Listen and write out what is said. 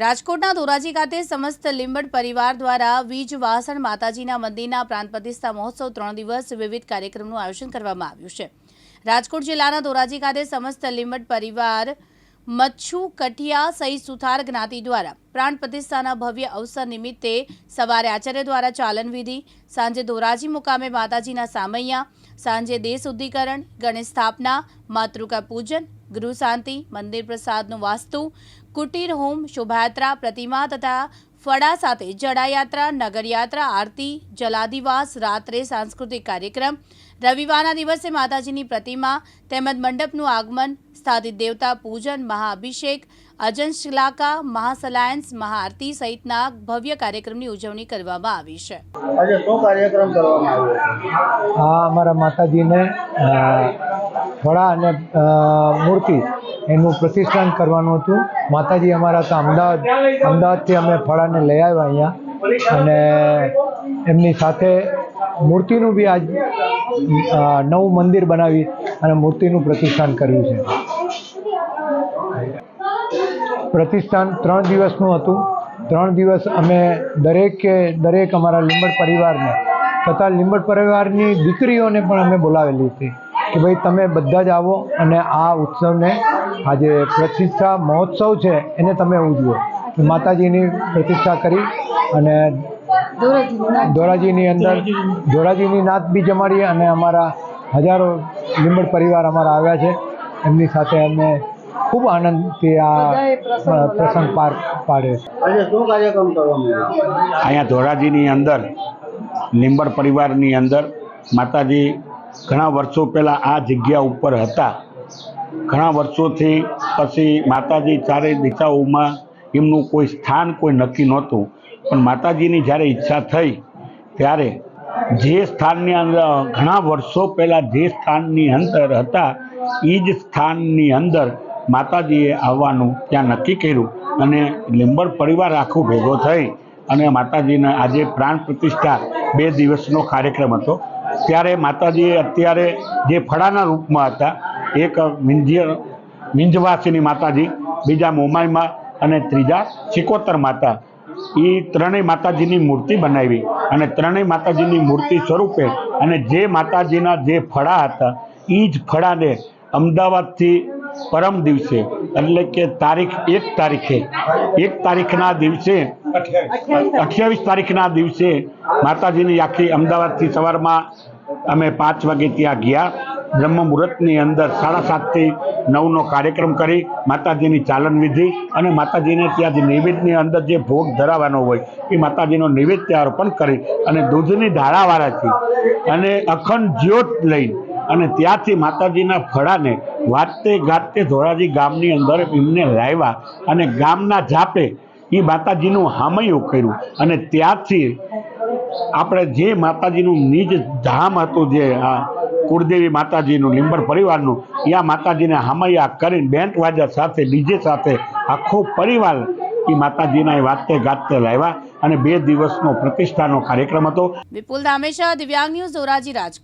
રાજકોટના ધોરાજી ખાતે સમસ્ત લીંબડ પરિવાર દ્વારા વીજ વાસણ માતાજીના મંદિરના પ્રાણ પ્રતિષ્ઠા મહોત્સવ 3 દિવસ વિવિધ કાર્યક્રમનું આયોજન કરવામાં આવ્યું છે। રાજકોટ જિલ્લાના ધોરાજી ખાતે સમસ્ત લીંબડ પરિવાર મચ્છુ કઠિયા સહિત સુથાર જ્ઞાતિ દ્વારા પ્રાણ પ્રતિષ્ઠાના ભવ્ય અવસર નિમિત્તે સવારે આચાર્ય દ્વારા ચાલન વિધિ, સાંજે ધોરાજી મુકામે માતાજીના સામૈયા, સાંજે દેહ શુદ્ધિકરણ, ગણેશ સ્થાપના, માતૃકા પૂજન, ગૃહ શાંતિ, મંદિર પ્રસાદનું વાસ્તુ, કુટીર હોમ, શોભાયાત્રા, પ્રતિમા તથા ફળા સાથે જડાયાત્રા, નગરયાત્રા, આરતી, જલાધિવાસ, રાત્રે સાંસ્કૃતિક કાર્યક્રમ, રવિવારના દિવસે માતાજીની પ્રતિમા તેમજ મંડપનું આગમન, સ્થાપિત દેવતા પૂજન, મહાઅભિષેક, અજંશલાકા, મહાસલાયન્સ, મહાઆરતી સહિતના ભવ્ય કાર્યક્રમની ઉજવણી કરવામાં આવી છે। આજે શું કાર્યક્રમ કરવામાં આવ્યો? અમારા માતાજીને ફળા અને મૂર્તિ એનું પ્રતિષ્ઠાન કરવાનું હતું। માતાજી અમારા તો અમદાવાદથી અમે ફળાને લઈ આવ્યા અહીંયા, અને એમની સાથે મૂર્તિનું બી આજ નવું મંદિર બનાવી અને મૂર્તિનું પ્રતિષ્ઠાન કર્યું છે। પ્રતિષ્ઠાન 3 દિવસનું હતું। 3 દિવસ અમે દરેક અમારા લીંબડ પરિવારને તથા લીંબડ પરિવારની દીકરીઓને પણ અમે બોલાવેલી હતી કે ભાઈ તમે બધા જ આવો અને આ ઉત્સવને, આજે પ્રતિષ્ઠા મહોત્સવ છે એને તમે ઉજવો। માતાજીની પ્રતિષ્ઠા કરી અને ધોરાજીની અંદર ધોરાજીની નાત બી જમાડી અને અમારા હજારો લીંબડ પરિવાર અમારા આવ્યા છે। એમની સાથે અમે ખૂબ આનંદથી આ પ્રસંગ પાર પાડ્યો છે। આજે શું કાર્યક્રમ કરવામાં આવ્યો? અહીંયા ધોરાજીની અંદર લીંબડ પરિવારની અંદર માતાજી ઘણા વર્ષો પહેલાં આ જગ્યા ઉપર હતા। ઘણા વર્ષોથી પછી માતાજી ચારે દિશાઓમાં એમનું કોઈ સ્થાન કોઈ નક્કી નહોતું, પણ માતાજીની જ્યારે ઈચ્છા થઈ ત્યારે જે સ્થાનની અંદર ઘણા વર્ષો પહેલાં જે સ્થાનની અંદર હતા એ જ સ્થાનની અંદર માતાજીએ આવવાનું ત્યાં નક્કી કર્યું અને લીંબડ પરિવાર આખું ભેગો થઈ અને માતાજીને આજે પ્રાણ પ્રતિષ્ઠા 2 દિવસનો કાર્યક્રમ હતો। ત્યારે માતાજી અત્યારે જે ફળાના રૂપમાં હતા, એક મિંજવાસીની માતાજી, બીજા મોમાઈમાં અને ત્રીજા ચિકોતર માતા, એ ત્રણેય માતાજીની મૂર્તિ બનાવી અને ત્રણેય માતાજીની મૂર્તિ સ્વરૂપે અને જે માતાજીના જે ફળા હતા એ જ ફળાને અમદાવાદથી પરમ દિવસે એટલે કે તારીખ 1 તારીખના દિવસે 28 તારીખના દિવસે માતાજીની આખી અમદાવાદથી સવારમાં અમે 5 વાગે ત્યાં ગયા। બ્રહ્મ મુહૂર્તની અંદર 7:30 થી 9નો કાર્યક્રમ કરી માતાજીની ચાલન વિધિ અને માતાજીને ત્યાં જે નૈવેદ્યની અંદર જે ભોગ ધરાવવાનો હોય એ માતાજીનો નૈવેદ્ય અર્પણ કરી અને દૂધની ધારાવાળાથી અને અખંડ જ્યોત લઈ અને ત્યાંથી માતાજીના ફળાને વાતે ગાતે ધોરાજી ગામની અંદર એમને લાવ્યા અને ગામના જાપે એ માતાજીનું હામૈયું કર્યું અને ત્યાંથી આપણે જે માતાજીનું નિજ ધામ હતું, જે કુળદેવી માતાજીનું લીંબડ પરિવારનું, ત્યાં માતાજીને હામૈયા કરીને બેન્ડ વાજા સાથે ડીજે સાથે આખો પરિવાર એ માતાજીના વાતે ગાતે લાવ્યા અને 2 દિવસનો પ્રતિષ્ઠાનો કાર્યક્રમ હતો। વિપુલ ધામેશા, દિવ્યાંગ ન્યૂઝ, ધોરાજી, રાજકોટ।